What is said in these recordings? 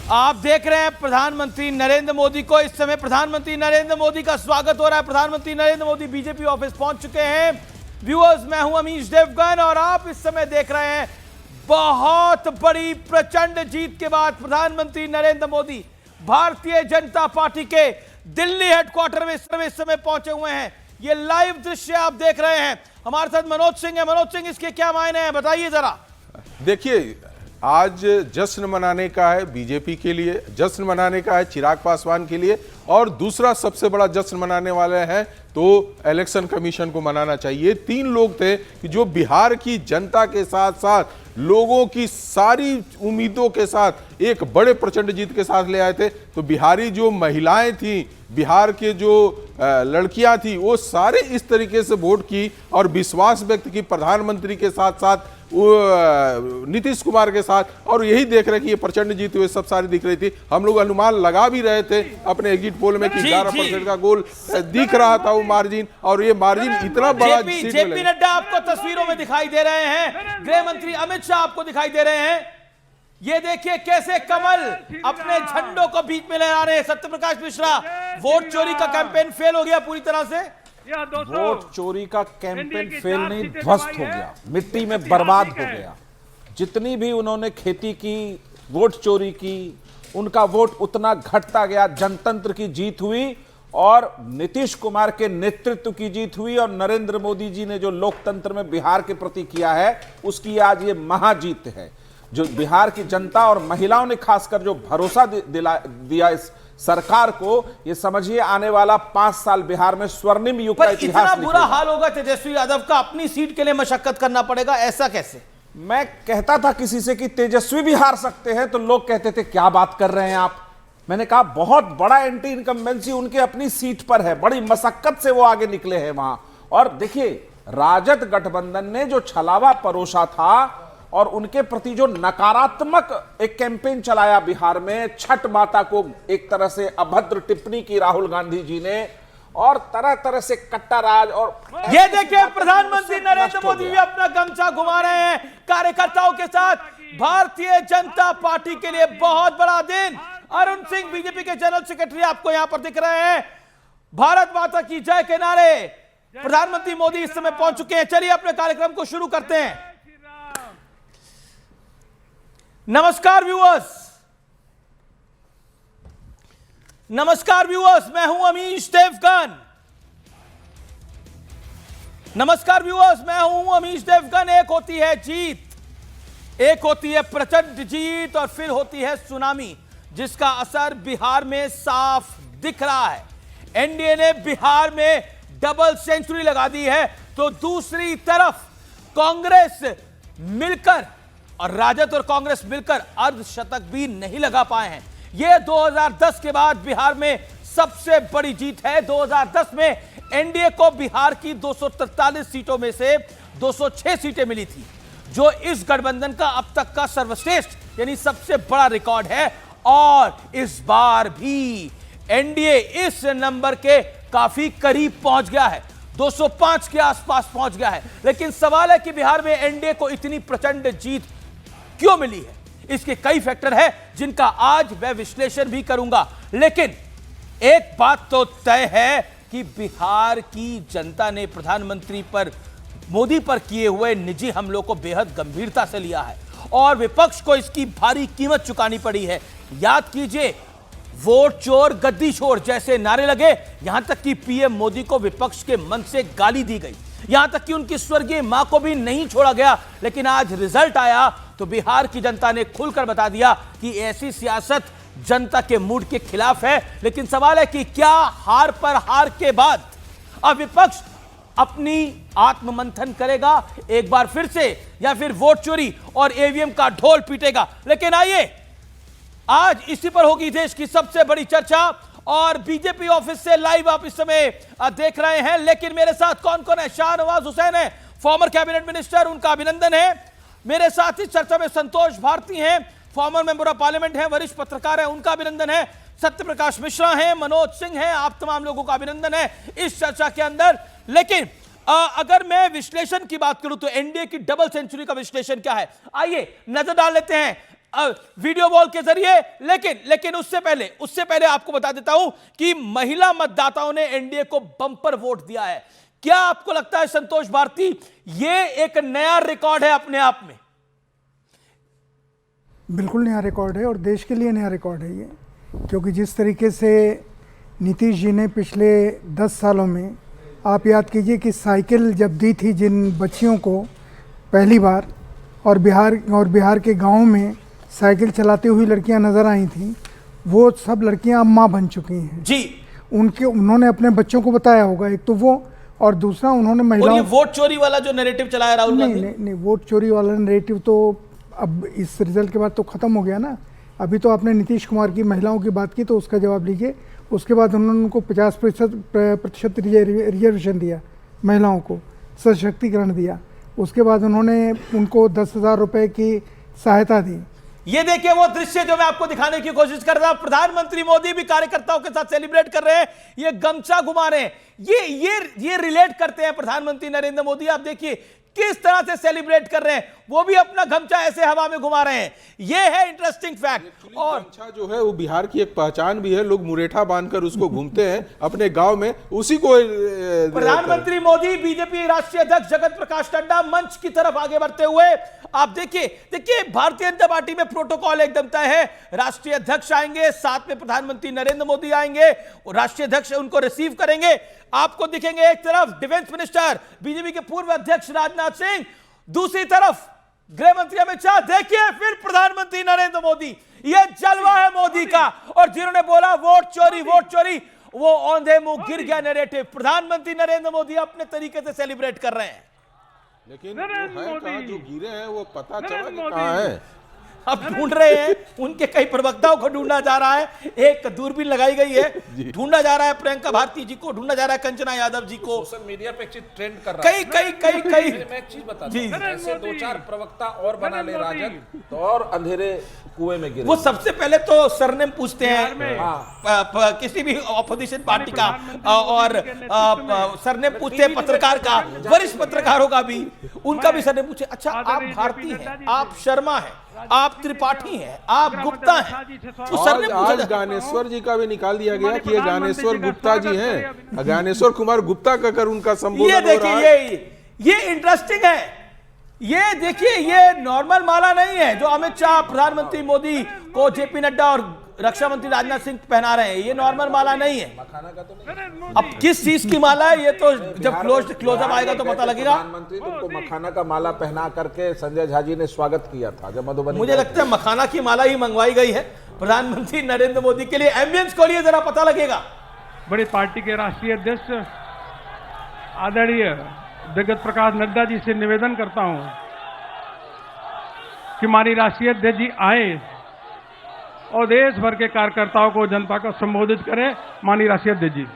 आप देख रहे हैं प्रधानमंत्री नरेंद्र मोदी को। इस समय प्रधानमंत्री नरेंद्र मोदी का स्वागत हो रहा है। प्रधानमंत्री नरेंद्र मोदी बीजेपी ऑफिस पहुंच चुके हैं। व्यूअर्स, मैं हूं अमीश देवगन और आप इस समय देख रहे हैं बहुत बड़ी प्रचंड जीत के बाद प्रधानमंत्री नरेंद्र मोदी भारतीय जनता पार्टी के दिल्ली हेडक्वार्टर में इस समय पहुंचे हुए हैं। ये लाइव दृश्य आप देख रहे हैं। हमारे साथ मनोज सिंह है। मनोज सिंह, इसके क्या मायने हैं, बताइए जरा। देखिए, आज जश्न मनाने का है बीजेपी के लिए, जश्न मनाने का है चिराग पासवान के लिए, और दूसरा सबसे बड़ा जश्न मनाने वाले हैं तो इलेक्शन कमीशन को मनाना चाहिए। तीन लोग थे कि जो बिहार की जनता के साथ साथ लोगों की सारी उम्मीदों के साथ एक बड़े प्रचंड जीत के साथ ले आए थे। तो बिहारी जो महिलाएं थी, बिहार के जो लड़कियां थी, वो सारे इस तरीके से वोट की और विश्वास व्यक्त की प्रधानमंत्री के साथ साथ नीतीश कुमार के साथ। और यही देख रहे कि ये प्रचंड जीत हुए सब सारी दिख रही थी। हम लोग अनुमान लगा भी रहे थे अपने एग्जिट पोल में कि 11% का गोल दिख रहा था वो मार्जिन, और ये मार्जिन इतना बड़ा। जेपी नड्डा आपको तस्वीरों में दिखाई दे रहे हैं, गृह मंत्री अमित शाह आपको दिखाई दे रहे हैं। ये देखिए कैसे कमल अपने झंडों को बीच में लहरा रहे हैं। सत्यप्रकाश मिश्रा, वोट चोरी का कैंपेन फेल हो गया पूरी तरह से। वोट चोरी का कैंपेन फेल नहीं, ध्वस्त हो गया, मिट्टी में बर्बाद हो गया। जितनी भी उन्होंने खेती की, वोट चोरी की, उनका वोट उतना घटता गया। जनतंत्र की जीत हुई और नीतीश कुमार के नेतृत्व की जीत हुई, और नरेंद्र मोदी जी ने जो लोकतंत्र में बिहार के प्रति किया है उसकी आज ये महाजीत है। जो बिहार की जनता और महिलाओं ने खासकर जो भरोसा दिया इस सरकार को, ये समझिए आने वाला 5 साल बिहार में स्वर्णिम युग का इतिहास इतना बुरा हाल होगा तेजस्वी यादव का, अपनी सीट के लिए मशक्कत करना पड़ेगा, ऐसा कैसे? मैं कहता था किसी से कि तेजस्वी भी हार सकते हैं, तो लोग कहते थे क्या बात कर रहे हैं आप। मैंने कहा बहुत बड़ा एंटी इनकम्बेंसी उनके अपनी सीट पर है, बड़ी मशक्कत से वो आगे निकले हैं वहां। और देखिए, राजद गठबंधन ने जो छलावा परोसा था और उनके प्रति जो नकारात्मक एक कैंपेन चलाया बिहार में, छठ माता को एक तरह से अभद्र टिप्पणी की राहुल गांधी जी ने, और तरह तरह से कट्टा राज। और ये देखिए प्रधानमंत्री नरेंद्र मोदी भी अपना गमछा घुमा रहे हैं कार्यकर्ताओं के साथ। भारतीय जनता पार्टी के लिए बहुत बड़ा दिन। अरुण सिंह बीजेपी के जनरल सेक्रेटरी आपको यहां पर दिख रहे हैं। भारत माता की जय के नारे प्रधानमंत्री मोदी इस समय पहुंच चुके हैं। चलिए अपने कार्यक्रम को शुरू करते हैं। नमस्कार व्यूअर्स, नमस्कार व्यूअर्स, मैं हूं अमीश देवगन। नमस्कार व्यूअर्स, मैं हूं अमीश देवगन। एक होती है जीत, एक होती है प्रचंड जीत, और फिर होती है सुनामी, जिसका असर बिहार में साफ दिख रहा है। एनडीए ने बिहार में डबल सेंचुरी लगा दी है, तो दूसरी तरफ कांग्रेस मिलकर और राजद और कांग्रेस मिलकर अर्धशतक भी नहीं लगा पाए हैं। यह 2010 के बाद बिहार में सबसे बड़ी जीत है। 2010 में एनडीए को बिहार की 243 सीटों में से 206 सीटें मिली थी, जो इस गठबंधन का अब तक का सर्वश्रेष्ठ यानी सबसे बड़ा रिकॉर्ड है। और इस बार भी एनडीए इस नंबर के काफी करीब पहुंच गया है, 205 के आसपास पहुंच गया है। लेकिन सवाल है कि बिहार में एनडीए को इतनी प्रचंड जीत क्यों मिली है? इसके कई फैक्टर हैं जिनका आज मैं विश्लेषण भी करूंगा। लेकिन एक बात तो तय है कि बिहार की जनता ने प्रधानमंत्री पर, मोदी पर किए हुए निजी हमलों को बेहद गंभीरता से लिया है, और विपक्ष को इसकी भारी कीमत चुकानी पड़ी है। याद कीजिए, वोट चोर गद्दी छोड़ जैसे नारे लगे, यहां तक कि पीएम मोदी को विपक्ष के मन से गाली दी गई, यहां तक कि उनकी स्वर्गीय मां को भी नहीं छोड़ा गया। लेकिन आज रिजल्ट आया तो बिहार की जनता ने खुलकर बता दिया कि ऐसी सियासत जनता के मूड के खिलाफ है। लेकिन सवाल है कि क्या हार पर हार के बाद अब विपक्ष अपनी आत्ममंथन करेगा एक बार फिर से, या फिर वोट चोरी और ईवीएम का ढोल पीटेगा? लेकिन आइए, आज इसी पर होगी देश की सबसे बड़ी चर्चा, और बीजेपी ऑफिस से लाइव आप इस समय देख रहे हैं। लेकिन मेरे साथ कौन कौन है? शाहनवाज हुसैन है, फॉर्मर कैबिनेट मिनिस्टर, उनका अभिनंदन है। मेरे साथ इस चर्चा में संतोष भारती हैं, फॉर्मर मेंबर ऑफ पार्लियामेंट हैं, वरिष्ठ पत्रकार हैं, उनका अभिनंदन है। सत्यप्रकाश मिश्रा हैं, मनोज सिंह हैं, आप तमाम लोगों का अभिनंदन है इस चर्चा के अंदर। लेकिन अगर मैं विश्लेषण की बात करूं तो एनडीए की डबल सेंचुरी का विश्लेषण क्या है, आइए नजर डाल लेते हैं। वीडियो वॉल के जरिए। लेकिन उससे पहले आपको बता देता हूं कि महिला मतदाताओं ने एनडीए को बम्पर वोट दिया है। क्या आपको लगता है संतोष भारती, ये एक नया रिकॉर्ड है अपने आप में? बिल्कुल नया रिकॉर्ड है और देश के लिए नया रिकॉर्ड है ये, क्योंकि जिस तरीके से नीतीश जी ने पिछले 10 सालों में, आप याद कीजिए कि साइकिल जब दी थी जिन बच्चियों को पहली बार, और बिहार के गाँव में साइकिल चलाती हुई लड़कियां नज़र आई थीं, वो सब लड़कियां अब माँ बन चुकी हैं जी। उन्होंने अपने बच्चों को बताया होगा, एक तो वो, और दूसरा उन्होंने महिलाओं, ये वोट चोरी वाला जो नैरेटिव चलाया राहुल गांधी, नहीं, वोट चोरी वाला नैरेटिव तो अब इस रिजल्ट के बाद तो ख़त्म हो गया ना। अभी तो आपने नीतीश कुमार की महिलाओं की बात की, तो उसका जवाब लीजिए। उसके बाद उन्होंने उनको 50% रिजर्वेशन दिया, महिलाओं को सशक्तिकरण दिया। उसके बाद उन्होंने उनको 10,000 रुपये की सहायता दी। ये देखिए वो दृश्य जो मैं आपको दिखाने की कोशिश कर रहा हूं, प्रधानमंत्री मोदी भी कार्यकर्ताओं के साथ सेलिब्रेट कर रहे हैं, ये गमछा घुमा रहे हैं। ये रिलेट करते हैं प्रधानमंत्री नरेंद्र मोदी। आप देखिए किस तरह से सेलिब्रेट कर रहे हैं, वो भी अपना गमछा ऐसे हवा में घुमा रहे हैं। ये है इंटरेस्टिंग फैक्ट। और गमछा जो है वो बिहार की एक पहचान भी है, लोग मुरेठा बांधकर उसको घूमते हैं अपने गांव में, उसी को प्रधानमंत्री मोदी, बीजेपी राष्ट्रीय अध्यक्ष जगत प्रकाश नड्डा मंच की तरफ आगे बढ़ते हुए, आप देखिए भारतीय जनता पार्टी में प्रोटोकॉल एकदम तय है। राष्ट्रीय अध्यक्ष आएंगे, साथ में प्रधानमंत्री नरेंद्र मोदी आएंगे और राष्ट्रीय अध्यक्ष उनको रिसीव करेंगे। आपको दिखेंगे एक तरफ डिफेंस मिनिस्टर बीजेपी के पूर्व अध्यक्ष राजनाथ सिंह, दूसरी तरफ गृह मंत्री अमित शाह। देखिए फिर प्रधानमंत्री नरेंद्र मोदी, यह जलवा है मोदी का। और जिन्होंने बोला वोट चोरी, वो औंधे मुंह गिर गया नैरेटिव। प्रधानमंत्री नरेंद्र मोदी अपने तरीके से सेलिब्रेट कर रहे हैं। लेकिन वो है कहाँ जो गिरे हैं, वो पता चला कि कहाँ है। अब ढूंढ रहे हैं, उनके कई प्रवक्ताओं को ढूंढा जा रहा है, एक दूरबीन लगाई गई है, ढूंढा जा रहा है प्रियंका भारती जी को, ढूंढा जा रहा है कंचना यादव जी को। सोशल मीडिया पे एक चीज ट्रेंड कर रहा है। कई मैं एक चीज बता जी। दूं, ऐसे 2-4 प्रवक्ता और बना ले राजद तो और अंधेरे कुएं में गिरे। वो सबसे पहले तो सरनेम पूछते हैं किसी भी ऑपोजिशन पार्टी का, और सरनेम पूछते हैं पत्रकार का, वरिष्ठ पत्रकारों का भी, उनका भी सरनेम पूछे। अच्छा, आप भारती हैं, आप शर्मा हैं, आप त्रिपाठी हैं, आप गुप्ता हैं, तो सरनेम आज पूछा। ज्ञानेश्वर जी का भी निकाल दिया गया कि ये ज्ञानेश्वर गुप्ता जी हैं, ज्ञानेश्वर कुमार गुप्ता का कर उनका संबोधन ये हो रहा है। देखिए ये इंटरेस्टिंग है। ये देखिए ये नॉर्मल माला नहीं है जो अमित शाह, प्रधानमंत्री मोदी को जेपी नड्डा और रक्षा मंत्री राजनाथ सिंह पहना रहे हैं। ये नॉर्मल माला नहीं है। अब किस चीज की माला है ये तो जब क्लोजअप आएगा तो पता लगेगा। प्रधानमंत्री को मखाना का माला पहना करके संजय झा जी ने स्वागत किया था जब मधुबनी। मुझे लगता है मखाना की माला ही मंगवाई गई है प्रधानमंत्री नरेंद्र मोदी के लिए। एम्बियंस को लिए जरा पता लगेगा। बड़ी पार्टी के राष्ट्रीय अध्यक्ष आदरणीय जगत प्रकाश नड्डा जी से निवेदन करता हूं कि माननीय राष्ट्रीय अध्यक्ष जी आए और देश भर के कार्यकर्ताओं को, जनता को संबोधित करें। माननीय राष्ट्रीय अध्यक्ष जी।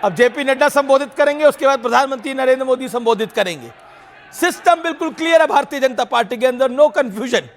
अब जेपी नड्डा संबोधित करेंगे, उसके बाद प्रधानमंत्री नरेंद्र मोदी संबोधित करेंगे। सिस्टम बिल्कुल क्लियर है भारतीय जनता पार्टी के अंदर, नो कंफ्यूजन।